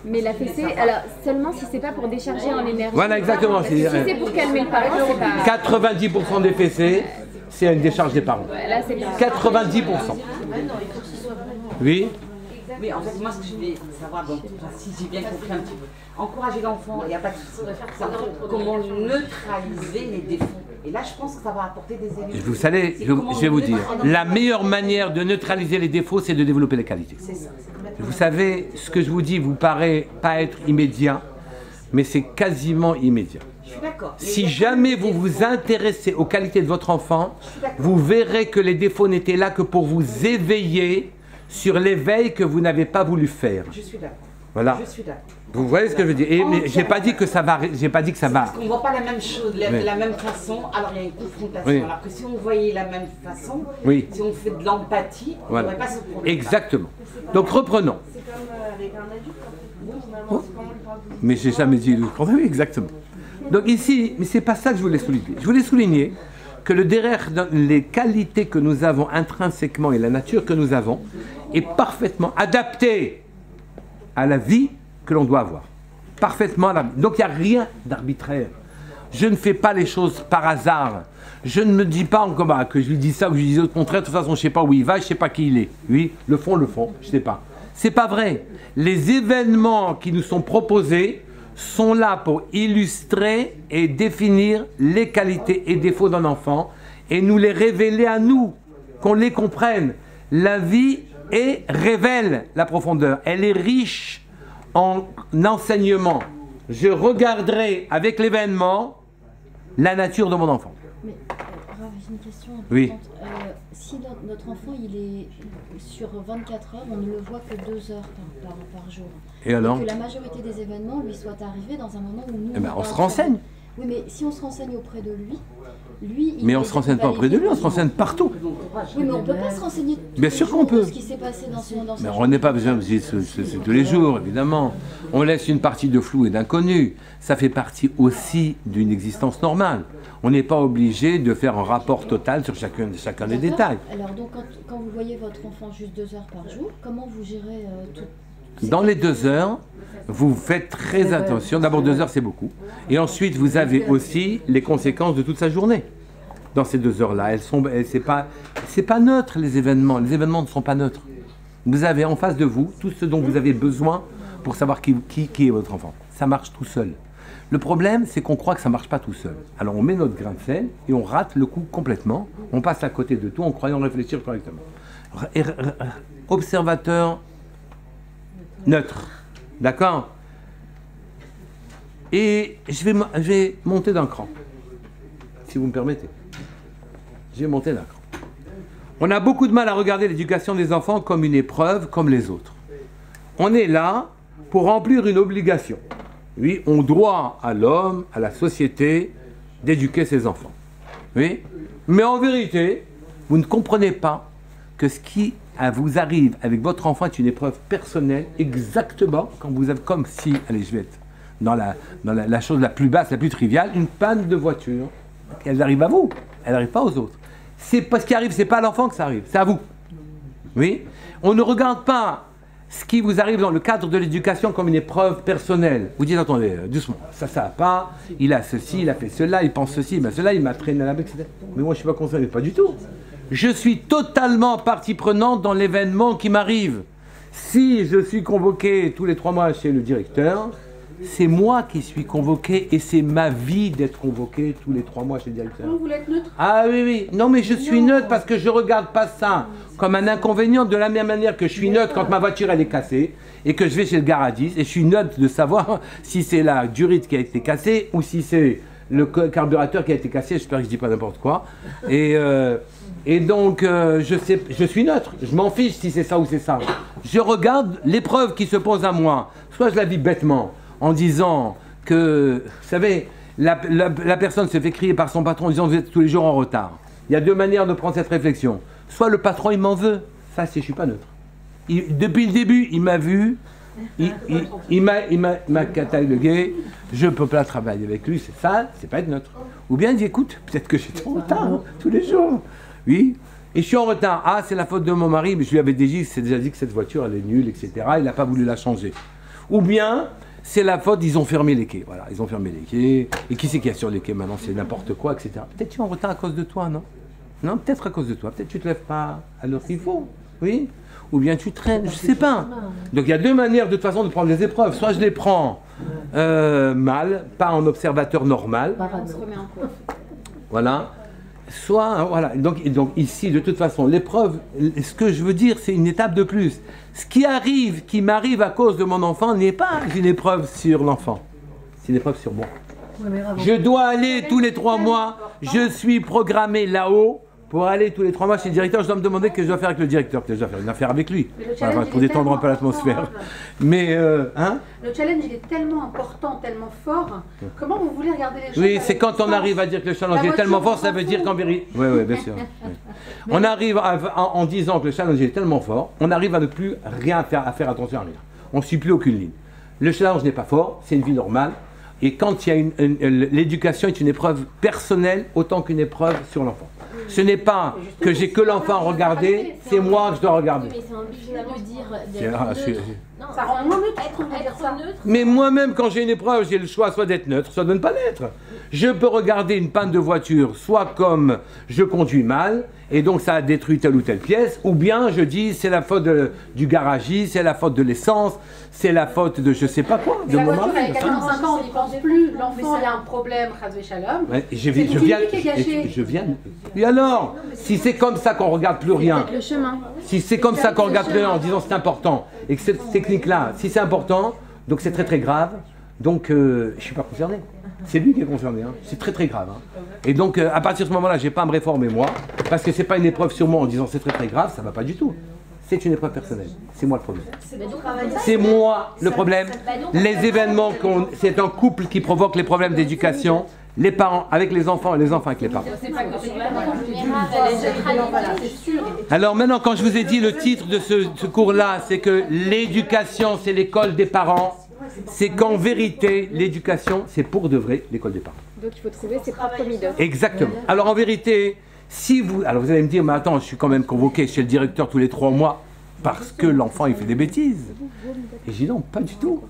Mais la fessée, alors seulement si c'est pas pour décharger en énergie. Voilà, exactement. Parce que si c'est pour calmer le parent, c'est pas. 90% des fessées, c'est une décharge des parents. Là, c'est pas. 90%. Oui. Mais en fait, moi, ce que je voulais savoir, donc, si j'ai bien compris un petit peu, encourager l'enfant, il n'y a pas de souci, savoir comment neutraliser les défauts. Et là, je pense que ça va apporter des éléments. Vous savez, je vais vous dire, la meilleure manière de neutraliser les défauts, c'est de développer les qualités. C'est ça. Vous savez, ce que je vous dis vous paraît pas être immédiat, mais c'est quasiment immédiat. Je suis d'accord. Si jamais vous vous intéressez aux qualités de votre enfant, vous verrez que les défauts n'étaient là que pour vous éveiller sur l'éveil que vous n'avez pas voulu faire. Je suis d'accord. Voilà. Je suis d'accord. Vous voyez ce que je veux dire? Et, mais j'ai pas dit que ça va. J'ai pas dit que ça va. Parce qu'on ne voit pas la même chose de Oui. la même façon, alors il y a une confrontation. Oui. Alors que si on voyait la même façon, Oui. si on fait de l'empathie, on Voilà. n'aurait pas ce problème. Exactement. Donc reprenons. Oh. Mais j'ai jamais dit le contraire. Oui, exactement. Donc ici, mais c'est pas ça que je voulais souligner. Je voulais souligner que le derrière les qualités que nous avons intrinsèquement et la nature que nous avons est parfaitement adaptée à la vie que l'on doit avoir. Parfaitement. Donc il n'y a rien d'arbitraire. Je ne fais pas les choses par hasard. Je ne me dis pas encore que je lui dis ça ou que je lui dis au contraire. De toute façon, je ne sais pas où il va, je ne sais pas qui il est. Oui, le fond, je ne sais pas. C'est pas vrai. Les événements qui nous sont proposés sont là pour illustrer et définir les qualités et défauts d'un enfant et nous les révéler à nous, qu'on les comprenne. La vie révèle la profondeur. Elle est riche en enseignement. Je regarderai avec l'événement la nature de mon enfant. Mais Rav, j'ai une question importante. Oui. Si notre enfant il est sur 24 heures, on ne le voit que 2 heures par jour. Et alors? Que la majorité des événements lui soient arrivés dans un moment où nous... Eh ben, on va se faire- renseigne. Oui, mais si on se renseigne auprès de lui, il Mais on peut ne se renseigne pas auprès de lui, on se renseigne partout. Oui, mais on ne peut pas se renseigner tous Bien les sûr qu'on jours peut. de ce qui s'est passé dans son Mais on n'est pas besoin de dire c'est tous les jours, évidemment. On laisse une partie de flou et d'inconnu. Ça fait partie aussi d'une existence normale. On n'est pas obligé de faire un rapport total sur chacun des détails. Alors donc quand vous voyez votre enfant juste 2 heures par jour, comment vous gérez tout? Dans les 2 heures, vous faites très attention. D'abord, 2 heures, c'est beaucoup. Et ensuite, vous avez aussi les conséquences de toute sa journée. Dans ces 2 heures-là, c'est pas neutre, les événements. Les événements ne sont pas neutres. Vous avez en face de vous tout ce dont vous avez besoin pour savoir qui est votre enfant. Ça marche tout seul. Le problème, c'est qu'on croit que ça ne marche pas tout seul. Alors, on met notre grain de sel et on rate le coup complètement. On passe à côté de tout en croyant réfléchir correctement. Observateur neutre. D'accord? Et je vais monter d'un cran, si vous me permettez. Je vais monter d'un cran. On a beaucoup de mal à regarder l'éducation des enfants comme une épreuve, comme les autres. On est là pour remplir une obligation. Oui, on doit à l'homme, à la société, d'éduquer ses enfants. Oui, mais en vérité, vous ne comprenez pas que ce qui vous arrive avec votre enfant est une épreuve personnelle, exactement comme si, allez, je vais être dans la chose la plus basse, la plus triviale, une panne de voiture. Elle arrive à vous, elle n'arrive pas aux autres. C'est pas ce qui arrive, c'est pas à l'enfant que ça arrive, c'est à vous. Oui, on ne regarde pas ce qui vous arrive dans le cadre de l'éducation comme une épreuve personnelle. Vous dites, attendez, doucement, ça va pas, il a ceci, il a fait cela, il pense ceci, mais cela, il m'a traîné là-bas, etc. Mais moi, je ne suis pas concerné, pas du tout. Je suis totalement partie prenante dans l'événement qui m'arrive. Si je suis convoqué tous les 3 mois chez le directeur, c'est moi qui suis convoqué et c'est ma vie d'être convoqué tous les 3 mois chez le directeur. Vous voulez être neutre? Ah oui, oui. Non, mais je suis neutre parce que je ne regarde pas ça comme un inconvénient de la même manière que je suis neutre quand ma voiture elle est cassée et que je vais chez le garagiste et je suis neutre de savoir si c'est la durite qui a été cassée ou si c'est le carburateur qui a été cassé. J'espère que je ne dis pas n'importe quoi. Et donc, je suis neutre. Je m'en fiche si c'est ça ou c'est ça. Je regarde l'épreuve qui se pose à moi. Soit je la vis bêtement en disant que, vous savez, la personne se fait crier par son patron en disant « vous êtes tous les jours en retard ». Il y a 2 manières de prendre cette réflexion. Soit le patron, il m'en veut. Ça, c'est je suis pas neutre. Depuis le début, il m'a vu, il m'a catalogué, je ne peux pas travailler avec lui, c'est ça, c'est pas être neutre. Ou bien il dit « écoute, peut-être que j'étais en retard tous les jours ». Oui, et je suis en retard. Ah, c'est la faute de mon mari, mais je lui avais déjà dit que cette voiture, elle est nulle, etc. Il n'a pas voulu la changer. Ou bien... c'est la faute, ils ont fermé les quais. Voilà, ils ont fermé les quais. Et qui c'est qui est sur les quais maintenant? C'est n'importe quoi, etc. Peut-être tu es en retard à cause de toi, non? Non, peut-être à cause de toi. Peut-être tu ne te lèves pas à l'heure qu'il faut. Oui? Ou bien tu traînes, je ne sais pas. Donc il y a 2 manières de toute façon de prendre les épreuves. Soit je les prends mal, pas en observateur normal. On se remet en cours. Voilà. Soit, voilà. Donc ici, de toute façon, l'épreuve, ce que je veux dire, c'est une étape de plus. Ce qui m'arrive à cause de mon enfant n'est pas une épreuve sur l'enfant. C'est une épreuve sur moi. Je dois aller tous les 3 mois, je suis programmé là-haut pour aller tous les 3 mois chez le directeur. Je dois me demander ce que je dois faire avec le directeur. Peut-être que je dois faire une affaire avec lui. Pour détendre un peu l'atmosphère. Mais, hein? Le challenge, il est tellement important, tellement fort. Comment vous voulez regarder les choses? Oui, c'est quand on arrive à dire que le challenge est tellement fort, ça veut dire qu'en vérité... Oui, oui, bien sûr. Oui. On arrive en disant que le challenge est tellement fort, on arrive à ne plus rien faire, à faire attention à rien. On ne suit plus aucune ligne. Le challenge n'est pas fort, c'est une vie normale. Et quand il y a l'éducation est une épreuve personnelle autant qu'une épreuve sur l'enfant. Ce n'est pas que j'ai que l'enfant à regarder, c'est moi que je dois regarder. Mais c'est ambigu de dire d'être neutre. Non, ça rend moins neutre. Être neutre. Mais moi-même, quand j'ai une épreuve, j'ai le choix soit d'être neutre, soit de ne pas l'être. Je peux regarder une panne de voiture, soit comme je conduis mal, et donc ça a détruit telle ou telle pièce, ou bien je dis c'est la faute du garagiste, c'est la faute de l'essence, c'est la faute de je sais pas quoi, de la mon voiture, mari. avec 45 ans, on n'y pense plus. L'enfant, il y a un problème, Chazvé Shalom. Ouais, je viens. Et alors, si c'est comme ça qu'on regarde plus rien, Le chemin. si c'est comme ça qu'on regarde plus rien en disant c'est important, et que cette technique-là, si c'est important, donc c'est très très grave, donc je suis pas concerné. C'est lui qui est concerné, hein. C'est très très grave. Hein. Et donc à partir de ce moment-là, j'ai pas à me réformer moi, parce que c'est pas une épreuve sur moi en disant c'est très très grave, ça va pas du tout. C'est une épreuve personnelle. C'est moi le problème. C'est moi le problème. Les événements, c'est un couple qui provoque les problèmes d'éducation, les parents avec les enfants et les enfants avec les parents. Alors maintenant, quand je vous ai dit le titre de ce cours-là, c'est que l'éducation, c'est l'école des parents. C'est qu'en vérité, l'éducation, c'est pour de vrai l'école des parents. Donc il faut trouver ses propres midos. Exactement. Alors en vérité, si vous... Alors vous allez me dire, mais attends, je suis quand même convoqué chez le directeur tous les 3 mois parce que l'enfant, il fait des bêtises. Et j'ai dit non, pas du tout.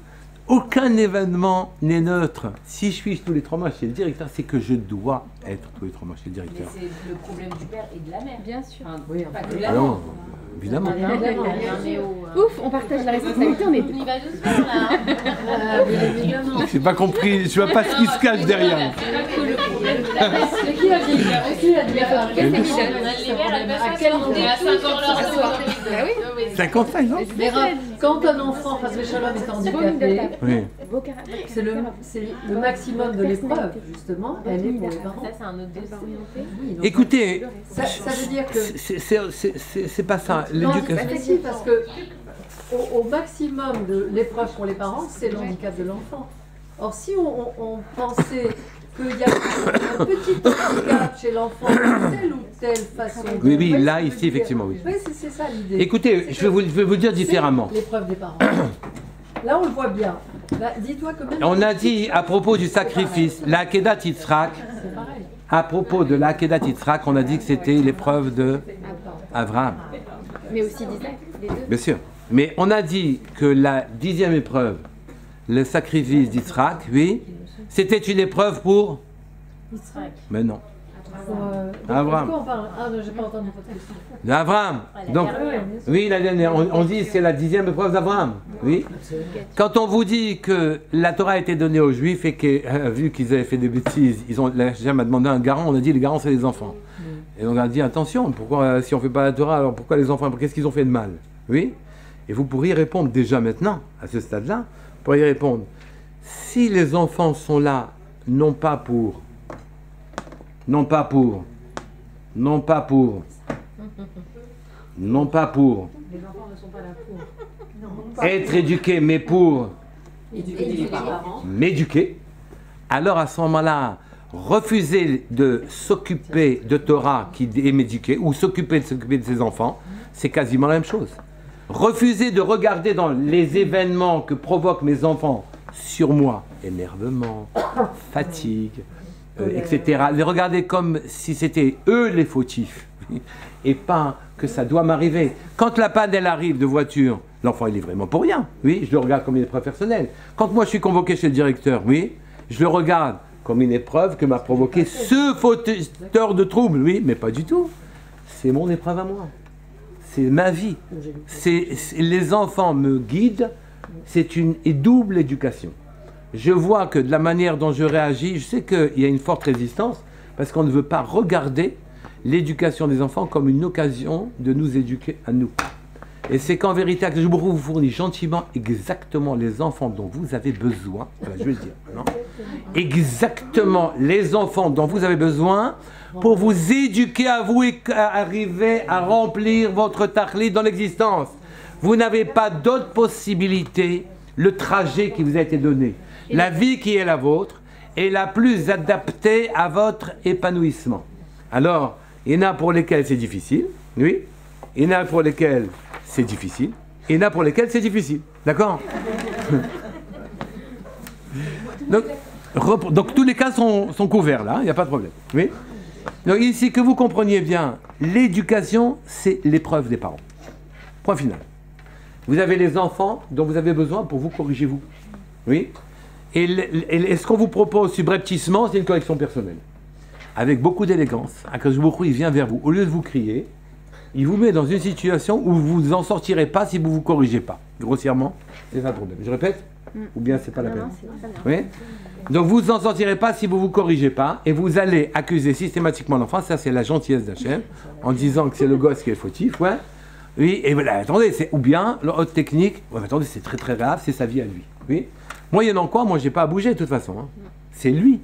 Aucun événement n'est neutre. Si je suis tous les 3 mois chez le directeur, c'est que je dois être tous les 3 mois chez le directeur. Mais c'est le problème du père et de la mère. Bien sûr. Enfin, pas que de la Ah mère. non, évidemment. Ouf, on partage la responsabilité, on est... On y va doucement là. J'ai pas compris, je vois pas ce qui se cache derrière. C'est qui a dit? À quel moment? 55 ans. Mais quand un enfant, Chazvé Shalom, est handicapé, Oui. c'est le maximum de l'épreuve, justement, elle est pour les parents. Ça, c'est un autre dossier. Oui, donc, Écoutez, ça veut dire que... c'est pas ça. Non, L'éducation. c'est si, parce que au maximum de l'épreuve pour les parents, c'est le handicap de l'enfant. Or, si on pensait qu'il y a un petit handicap chez l'enfant de telle ou telle façon... Oui, oui, là, ici, effectivement, oui. Oui, c'est ça l'idée. Écoutez, je vais vous dire différemment. C'est l'épreuve des parents. Là, on le voit bien. Là, dis-toi que même... On a dit à propos du sacrifice, l'Akedat Yitzhak, C'est pareil. à propos de l'Akedat Yitzhak, on a dit que c'était l'épreuve de Abraham. Mais aussi d'Isaac, les deux. Bien sûr. Mais on a dit que la 10e épreuve, le sacrifice d'Yitzhak, oui, c'était une épreuve pour... Yitzhak. Mais non. Abraham. Abraham. On parle. Ah, non, j'ai pas entendu votre question. Abraham. Donc, oui, la dernière. On dit que c'est la 10e épreuve d'Abraham. Oui. Quand on vous dit que la Torah a été donnée aux Juifs et que, vu qu'ils avaient fait des bêtises, la Hachem a demandé un garant, on a dit les garants c'est les enfants. Et on a dit attention, pourquoi si on ne fait pas la Torah, alors pourquoi les enfants, qu'est-ce qu'ils ont fait de mal? Oui. Et vous pourriez répondre déjà maintenant, à ce stade-là, vous pourriez répondre, si les enfants sont là, non pas pour être éduqués, mais pour m'éduquer, alors à ce moment-là, refuser de s'occuper de Torah et m'éduquer, ou s'occuper de ses enfants, c'est quasiment la même chose. Refuser de regarder dans les événements que provoquent mes enfants sur moi, énervement, fatigue, etc. Les regarder comme si c'était eux les fautifs, et pas que ça doit m'arriver. Quand la panne elle arrive de voiture, l'enfant il est vraiment pour rien, oui, je le regarde comme une épreuve personnelle. Quand moi je suis convoqué chez le directeur, oui, je le regarde comme une épreuve que m'a provoqué ce fauteur de troubles, oui, mais pas du tout. C'est mon épreuve à moi. C'est ma vie. Les enfants me guident, c'est une double éducation. Je vois que de la manière dont je réagis, je sais qu'il y a une forte résistance, parce qu'on ne veut pas regarder l'éducation des enfants comme une occasion de nous éduquer à nous. Et c'est qu'en vérité, que je vous fournis gentiment exactement les enfants dont vous avez besoin, voilà, je vais le dire, non, exactement les enfants dont vous avez besoin pour vous éduquer à vous et arriver à remplir votre tachlit dans l'existence. Vous n'avez pas d'autre possibilité, le trajet qui vous a été donné. La vie qui est la vôtre est la plus adaptée à votre épanouissement. Alors, il y en a pour lesquels c'est difficile, oui. Il y en a pour lesquels c'est difficile. Et il y en a pour lesquels c'est difficile. D'accord? donc tous les cas sont couverts là, il n'y a pas de problème. Oui. Donc ici, que vous compreniez bien, l'éducation, c'est l'épreuve des parents. Point final. Vous avez les enfants dont vous avez besoin pour vous corriger vous. Oui. Et ce qu'on vous propose subrepticement, c'est une correction personnelle. Avec beaucoup d'élégance, Akadosh Baruch Hu, il vient vers vous. Au lieu de vous crier, il vous met dans une situation où vous n'en sortirez pas si vous ne vous corrigez pas. Grossièrement, c'est ça le problème. Je répète? Ou bien c'est pas la peine? Oui. Donc vous n'en sortirez pas si vous ne vous corrigez pas, et vous allez accuser systématiquement l'enfant. Ça, c'est la gentillesse d'Hachem, en disant que c'est le gosse qui est fautif. Ouais. Oui, et voilà, attendez, ou bien, l'autre technique, ouais, attendez, c'est très très grave, c'est sa vie à lui. Oui. Moyennant quoi, moi, je n'ai pas à bouger de toute façon. Hein. C'est lui.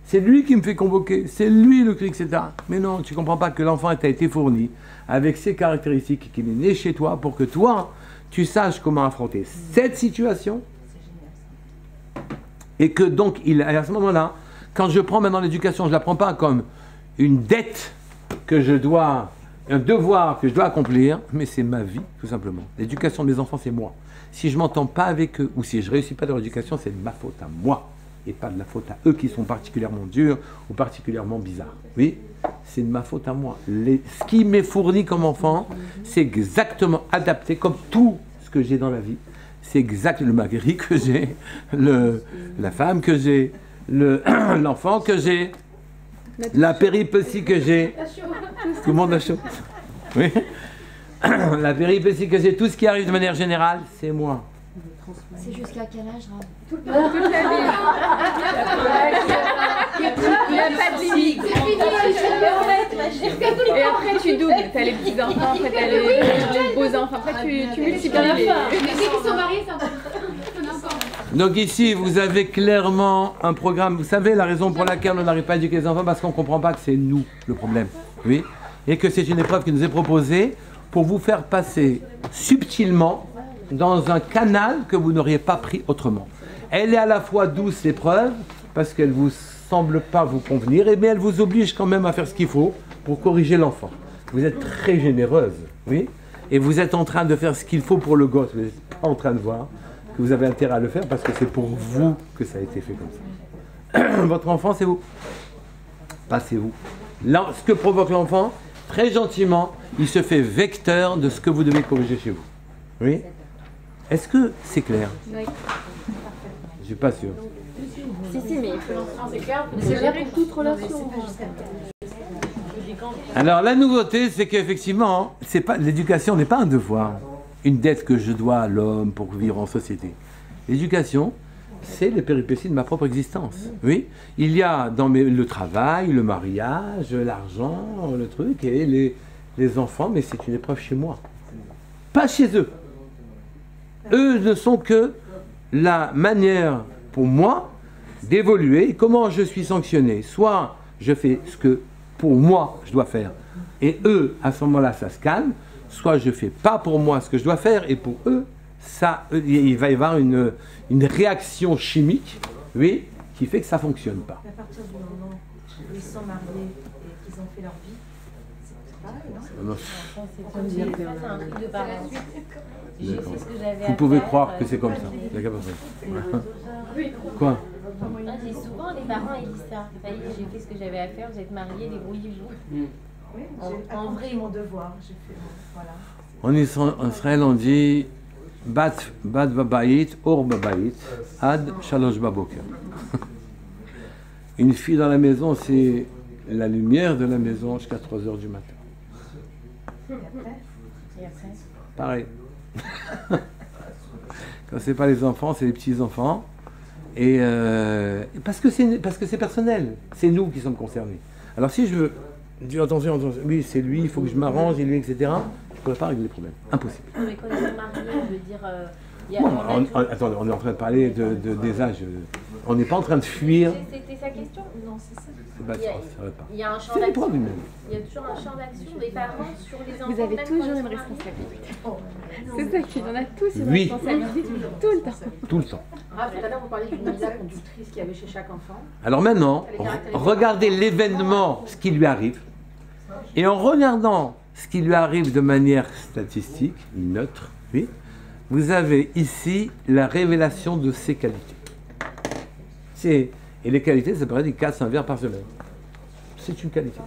C'est lui qui me fait convoquer. C'est lui le cri, etc. Mais non, tu ne comprends pas que l'enfant t'a été fourni avec ses caractéristiques, qu'il est né chez toi pour que toi, tu saches comment affronter cette situation. Et que donc, à ce moment-là, quand je prends maintenant l'éducation, je ne la prends pas comme une dette que je dois, un devoir que je dois accomplir, mais c'est ma vie, tout simplement. L'éducation de mes enfants, c'est moi. Si je ne m'entends pas avec eux, ou si je ne réussis pas dans l'éducation, c'est de ma faute à moi, et pas de la faute à eux qui sont particulièrement durs ou particulièrement bizarres. Oui, c'est de ma faute à moi. Ce qui m'est fourni comme enfant, c'est exactement adapté, comme tout ce que j'ai dans la vie. C'est exact le mari que j'ai, la femme que j'ai, l'enfant que j'ai, la péripétie que j'ai. Tout le monde a chaud. Oui. La péripétie que j'ai, tout ce qui arrive de manière générale, c'est moi. C'est jusqu'à quel âge, Rav? Toute la vie. Il n'y a pas de limite. Et après, tu doubles. Tu as les petits-enfants, après, tu as les beaux-enfants. Après, tu multiplies les... Mais dès qu'ils sont mariés, ça va. Donc ici, vous avez clairement un programme. Vous savez la raison pour laquelle on n'arrive pas à éduquer les enfants, parce qu'on ne comprend pas que c'est nous le problème. Oui. Et que c'est une épreuve qui nous est proposée pour vous faire passer subtilement dans un canal que vous n'auriez pas pris autrement. Elle est à la fois douce, l'épreuve, parce qu'elle ne vous semble pas vous convenir, mais elle vous oblige quand même à faire ce qu'il faut pour corriger l'enfant. Vous êtes très généreuse, oui, et vous êtes en train de faire ce qu'il faut pour le gosse. Vous n'êtes pas en train de voir que vous avez intérêt à le faire parce que c'est pour vous que ça a été fait comme ça. Votre enfant, c'est vous. Pas c'est vous. Là, ce que provoque l'enfant, très gentiment, il se fait vecteur de ce que vous devez corriger chez vous. Oui. Est-ce que c'est clair? Oui. Je suis pas sûr. Si, mais C'est clair, C'est vrai pour toute relation. Alors la nouveauté, c'est qu'effectivement, c'est pas l'éducation n'est pas un devoir, une dette que je dois à l'homme pour vivre en société. L'éducation, c'est les péripéties de ma propre existence. Oui, il y a dans le travail, le mariage, l'argent, le truc, et les enfants, mais c'est une épreuve chez moi, pas chez eux. Eux ne sont que la manière pour moi d'évoluer. Comment je suis sanctionné? Soit je fais ce que pour moi je dois faire, et eux, à ce moment-là, ça se calme. Soit je fais pas pour moi ce que je dois faire, et pour eux, ça, il va y avoir une réaction chimique, oui, qui fait que ça fonctionne pas. À partir du moment où ils sont mariés et qu'ils ont fait leur vie, c'est pareil, non? Ça, c'est un truc de parents. J'ai fait ce que j'avais à Vous pouvez faire, croire que c'est comme ça. D'accord, quoi? J'ai souvent les parents ils disent ça. Ça y est, j'ai fait ce que j'avais à faire, vous êtes mariés, débrouillez-vous. Oui, En j'ai accompli vrai. mon devoir. J'ai fait, voilà. En Israël, on dit bat babayit, or babayit, ad shalosh baboker. Une fille dans la maison, c'est la lumière de la maison jusqu'à 3 heures du matin. Et après Pareil. Quand c'est pas les enfants, c'est les petits-enfants. Et parce que c'est personnel, c'est nous qui sommes concernés. Alors si je veux dire attention, oui c'est lui, il faut que je m'arrange, et lui, etc., je ne pourrais pas régler le problème. Impossible. mais quand ils sont mariés, je veux dire, Bon, attendez, on est en train de parler des âges. On n'est pas en train de fuir. C'était sa question? Non, c'est ça. C'est pas ça, ça va pas. Il y a un champ C'est les d'action. problèmes humains. Il y a toujours un champ d'action des parents sur les enfants. vous avez même toujours quand ils une sont mariés. responsabilité. C'est ça qu'il y en a tous une Oui. responsabilité tout le temps. Tout le temps. Ah, tout à l'heure, vous parliez d'une mise à conductrice qu'il y avait chez chaque enfant. Alors maintenant, regardez l'événement, ce qui lui arrive, et en regardant ce qui lui arrive de manière statistique, neutre, oui, vous avez ici la révélation de ses qualités. Et les qualités, ça paraît dire 4-5 verres par semaine. C'est une qualité.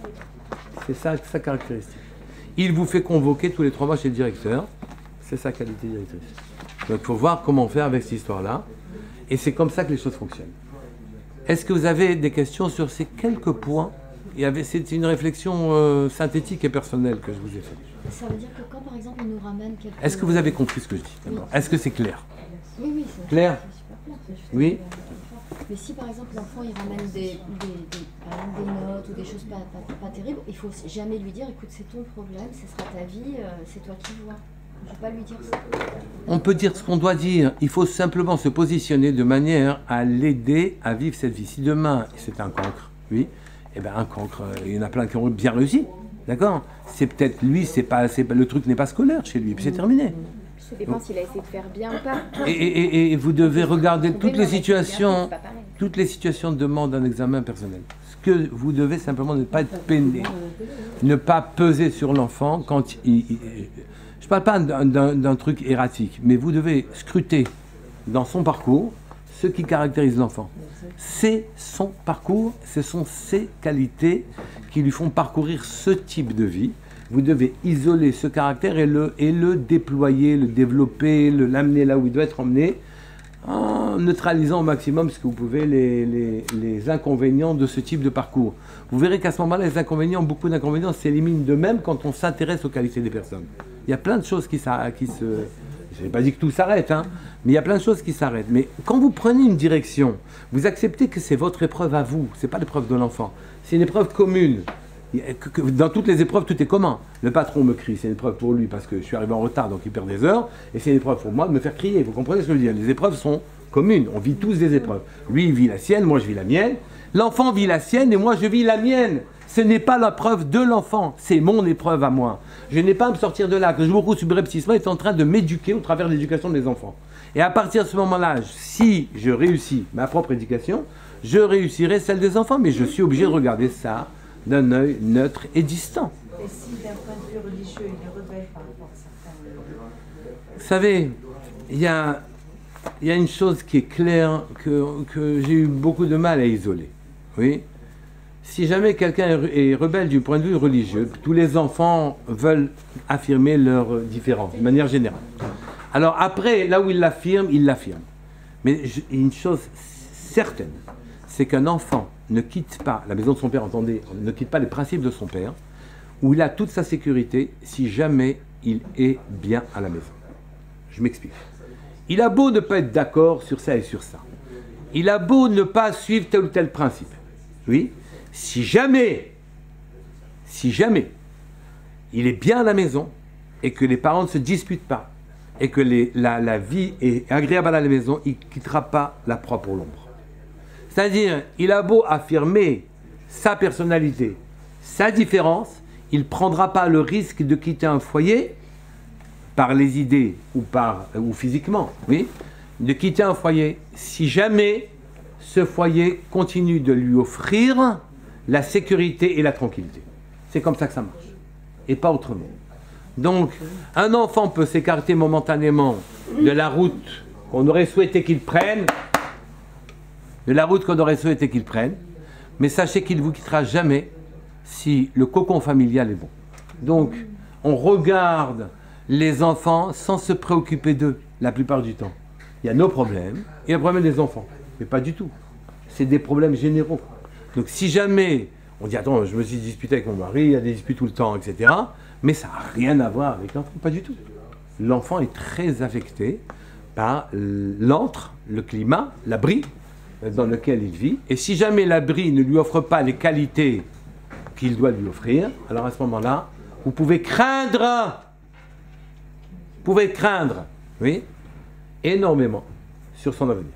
C'est ça, sa caractéristique. Il vous fait convoquer tous les 3 mois chez le directeur. C'est sa qualité directrice. Donc il faut voir comment faire avec cette histoire-là. Et c'est comme ça que les choses fonctionnent. Est-ce que vous avez des questions sur ces quelques points? C'est une réflexion synthétique et personnelle que je vous ai faite. Ça veut dire que quand par exemple il nous ramène quelque chose... Est-ce que vous avez compris ce que je dis? Oui. Est-ce que c'est clair? Oui, c'est Clair? c'est super clair. Oui. Mais si par exemple l'enfant il ramène par exemple, des notes ou des choses pas terribles, il faut jamais lui dire écoute c'est ton problème, ce sera ta vie, c'est toi qui vois. Il ne faut pas lui dire ça. On peut dire ce qu'on doit dire. Il faut simplement se positionner de manière à l'aider à vivre cette vie. Si demain c'est un cancre, oui, eh bien un cancre, il y en a plein qui ont bien réussi. D'accord? C'est peut-être lui, le truc n'est pas scolaire chez lui, puis c'est terminé. Ça dépend s'il a essayé de faire bien ou pas. Et vous devez regarder toutes les C'est situations. pas pareil. Toutes les situations demandent un examen personnel. Ce que vous devez simplement ne pas être peiné, ne pas peser sur l'enfant quand je ne parle pas d'un truc erratique, mais vous devez scruter dans son parcours ce qui caractérise l'enfant. C'est son parcours, ce sont ses qualités qui lui font parcourir ce type de vie. Vous devez isoler ce caractère et le déployer, le développer, l'amener là où il doit être emmené, en neutralisant au maximum ce que vous pouvez les inconvénients de ce type de parcours. Vous verrez qu'à ce moment-là, beaucoup d'inconvénients s'éliminent d'eux-mêmes quand on s'intéresse aux qualités des personnes. Il y a plein de choses qui se... Je n'ai pas dit que tout s'arrête, hein, mais il y a plein de choses qui s'arrêtent. Mais quand vous prenez une direction, vous acceptez que c'est votre épreuve à vous, ce n'est pas l'épreuve de l'enfant, c'est une épreuve commune. Dans toutes les épreuves, tout est commun. Le patron me crie, c'est une épreuve pour lui parce que je suis arrivé en retard, donc il perd des heures. Et c'est une épreuve pour moi de me faire crier. Vous comprenez ce que je veux dire? Les épreuves sont communes. On vit tous des épreuves. Lui, il vit la sienne, moi, je vis la mienne. L'enfant vit la sienne et moi, je vis la mienne. Ce n'est pas l'épreuve de l'enfant, c'est mon épreuve à moi. Je n'ai pas à me sortir de là. Que je beaucoup subrepticement est en train de m'éduquer au travers de l'éducation de mes enfants. Et à partir de ce moment-là, si je réussis ma propre éducation, je réussirai celle des enfants. Mais je suis obligé de regarder ça d'un œil neutre et distant. Et si d'un point de vue religieux, il est rebelle par rapport à certains... Vous savez, il y a une chose qui est claire que j'ai eu beaucoup de mal à isoler. Oui. Si jamais quelqu'un est rebelle du point de vue religieux, tous les enfants veulent affirmer leurs différences, de manière générale. Alors après, là où il l'affirme, il l'affirme. Mais une chose certaine, c'est qu'un enfant ne quitte pas la maison de son père, entendez, ne quitte pas les principes de son père, où il a toute sa sécurité si jamais il est bien à la maison. Je m'explique. Il a beau ne pas être d'accord sur ça et sur ça. Il a beau ne pas suivre tel ou tel principe. Oui, si jamais il est bien à la maison et que les parents ne se disputent pas et que la vie est agréable à la maison, il ne quittera pas la proie pour l'ombre. C'est-à-dire, il a beau affirmer sa personnalité, sa différence, il ne prendra pas le risque de quitter un foyer par les idées ou physiquement, oui, de quitter un foyer si jamais ce foyer continue de lui offrir la sécurité et la tranquillité. C'est comme ça que ça marche, et pas autrement. Donc, un enfant peut s'écarter momentanément de la route qu'on aurait souhaité qu'il prenne, mais sachez qu'il ne vous quittera jamais si le cocon familial est bon. Donc, on regarde les enfants sans se préoccuper d'eux, la plupart du temps. Il y a nos problèmes et le problème des enfants, mais pas du tout. C'est des problèmes généraux. Donc, si jamais on dit, attends, je me suis disputé avec mon mari, il y a des disputes tout le temps, etc., mais ça n'a rien à voir avec l'enfant, pas du tout. L'enfant est très affecté par l'antre, le climat, l'abri dans lequel il vit. Et si jamais l'abri ne lui offre pas les qualités qu'il doit lui offrir, alors à ce moment-là, vous pouvez craindre, oui, énormément sur son avenir.